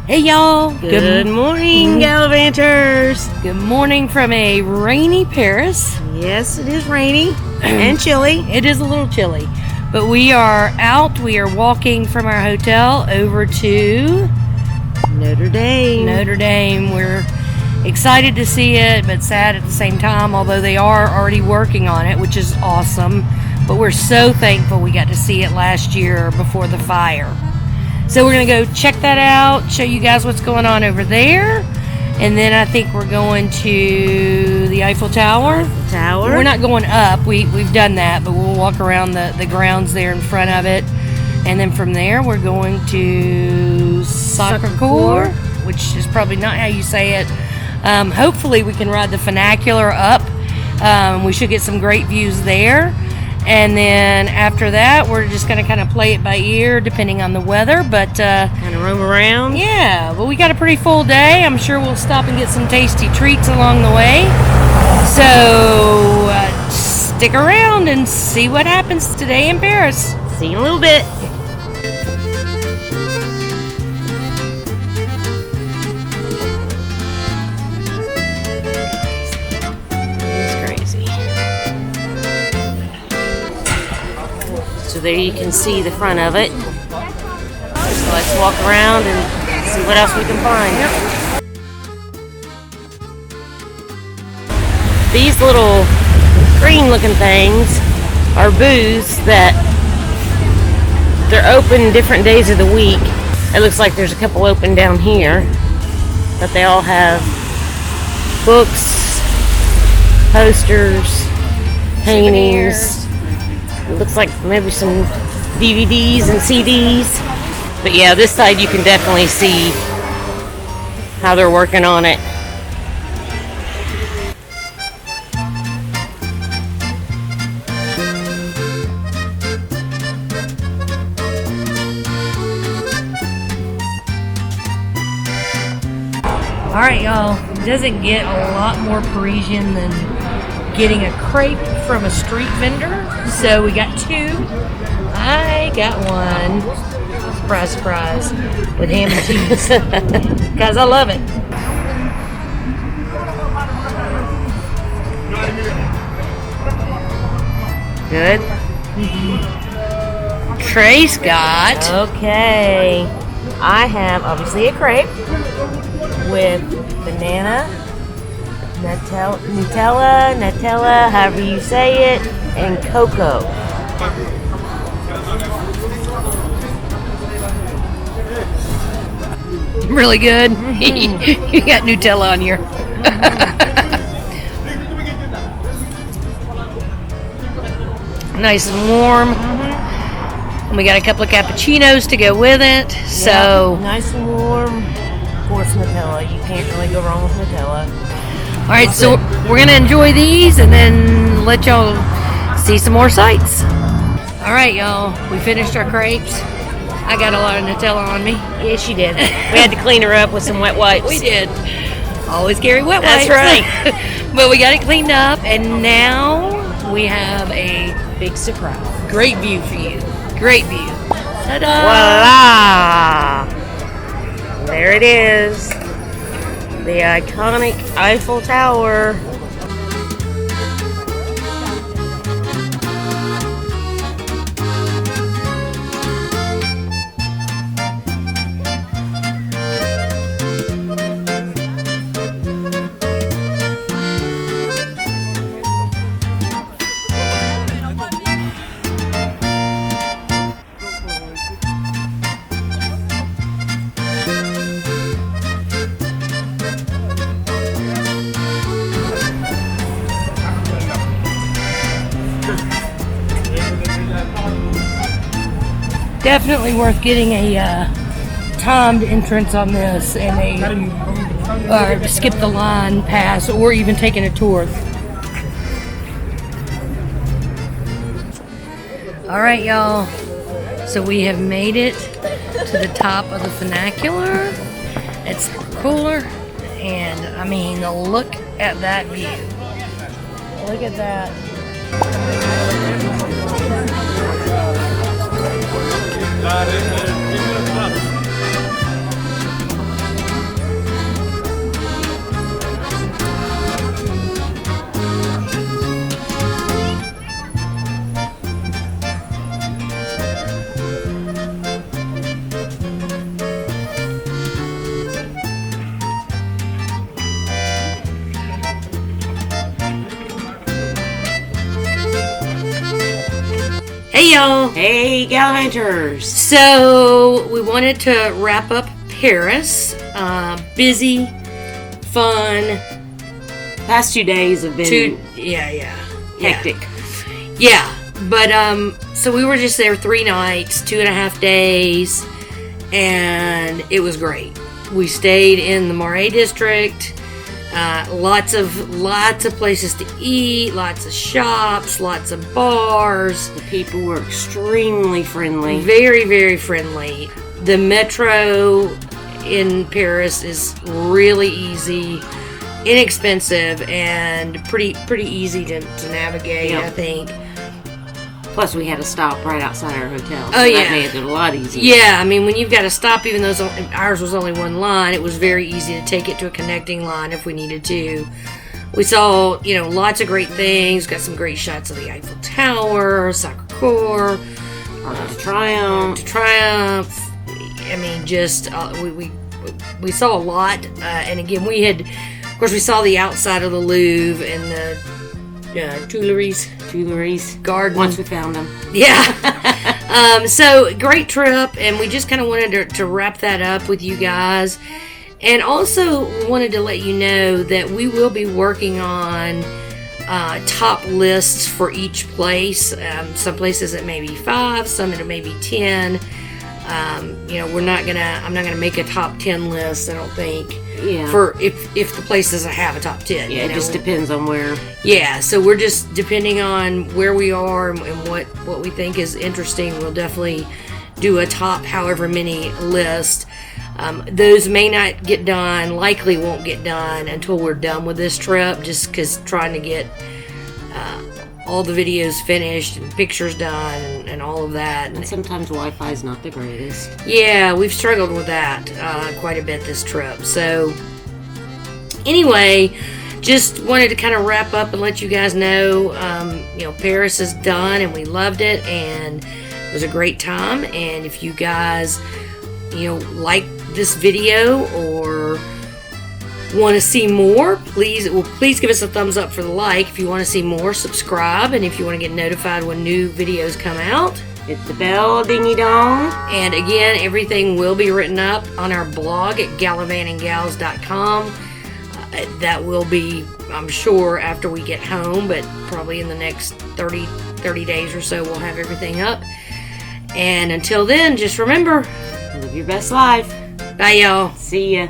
Hey y'all! Good morning, Gallivanters! Good morning from a rainy Paris. Yes, it is rainy and chilly. It is a little chilly, but we are out. We are walking from our hotel over to Notre Dame. Notre Dame. We're excited to see it, but sad at the same time, although they are already working on it, which is awesome. But we're so thankful we got to see it last year before the fire. So we're going to go check that out, show you guys what's going on over there. And then I think we're going to the Eiffel Tower. We're not going up. We've done that, but we'll walk around the grounds there in front of it. And then from there, we're going to Sacre Coeur, which is probably not how you say it. Hopefully we can ride the Funicular up. We should get some great views there. And then after that, we're just going to kind of play it by ear, depending on the weather. But kind of roam around. Yeah, well, we got a pretty full day. I'm sure we'll stop and get some tasty treats along the way. So stick around and see what happens today in Paris. See you in a little bit. So there you can see the front of it. So let's walk around and see what else we can find. Yep. These little green looking things are booths that they're open different days of the week. It looks like there's a couple open down here, but they all have books, posters, hangings. It looks like maybe some DVDs and CDs. But yeah, this side you can definitely see how they're working on it. Alright, y'all. Does it get a lot more Parisian than getting a crepe from a street vendor? So we got two. I got one. Surprise, surprise. With ham and cheese. Because I love it. Good? Mm-hmm. Trace got... Okay. I have, obviously, a crepe with banana, Nutella, however you say it, and cocoa. Really good. You got Nutella on your... Nice and warm. And we got a couple of cappuccinos to go with it. So yep, nice and warm. Of course, Nutella. You can't really go wrong with Nutella. All right, so we're going to enjoy these and then let y'all see some more sights. All right, y'all, we finished our crepes. I got a lot of Nutella on me. Yes, you did. We had to clean her up with some wet wipes. We did. Always carry wet wipes. That's right. But we got it cleaned up, and now we have a big surprise. Great view for you. Great view. Ta-da! Voila! There it is. The iconic Eiffel Tower. Definitely worth getting a timed entrance on this and a skip the line pass, or even taking a tour. All right, y'all. So we have made it to the top of the funicular. It's cooler, and I mean, look at that view. Look at that. Hey y'all! Hey, Gallivanters! So, we wanted to wrap up Paris. Busy, fun. Past 2 days have been hectic. Yeah, but so we were just there 3 nights, 2.5 days, and it was great. We stayed in the Marais district. Lots of places to eat, lots of shops, lots of bars. The people were extremely friendly. Very, very friendly. The metro in Paris is really easy, inexpensive, and pretty easy to navigate, I think. Plus, we had a stop right outside our hotel. So that made it a lot easier. Yeah, I mean, when you've got to stop, even though ours was only one line, it was very easy to take it to a connecting line if we needed to. We saw, lots of great things. Got some great shots of the Eiffel Tower, Sacre Coeur, Arc de Triomphe. I mean, just we saw a lot. And again, of course, we saw the outside of the Louvre and the Tuileries garden. Once we found them. Yeah. So great trip, and we just kind of wanted to wrap that up with you guys, and also wanted to let you know that we will be working on top lists for each place. Some places it may be 5, some it may be 10. I'm not gonna make a top 10 list, I don't think. Yeah. For if the place doesn't have a top 10. Yeah, it just depends on where. Yeah, so we're just depending on where we are and what we think is interesting. We'll definitely do a top however many list. Those may not get done, likely won't get done until we're done with this trip, just because trying to get all the videos finished and pictures done and all of that. And sometimes Wi-Fi is not the greatest. Yeah, we've struggled with that quite a bit this trip. So anyway, just wanted to kind of wrap up and let you guys know, Paris is done and we loved it and it was a great time. And if you guys, like this video or want to see more, please give us a thumbs up for the like. If you want to see more, subscribe, and if you want to get notified when new videos come out, hit the bell, dingy dong. And again, everything will be written up on our blog at gallivantinggals.com. That will be, I'm sure, after we get home, but probably in the next 30 days or so we'll have everything up. And until then, just remember, live your best life. Bye y'all. See ya.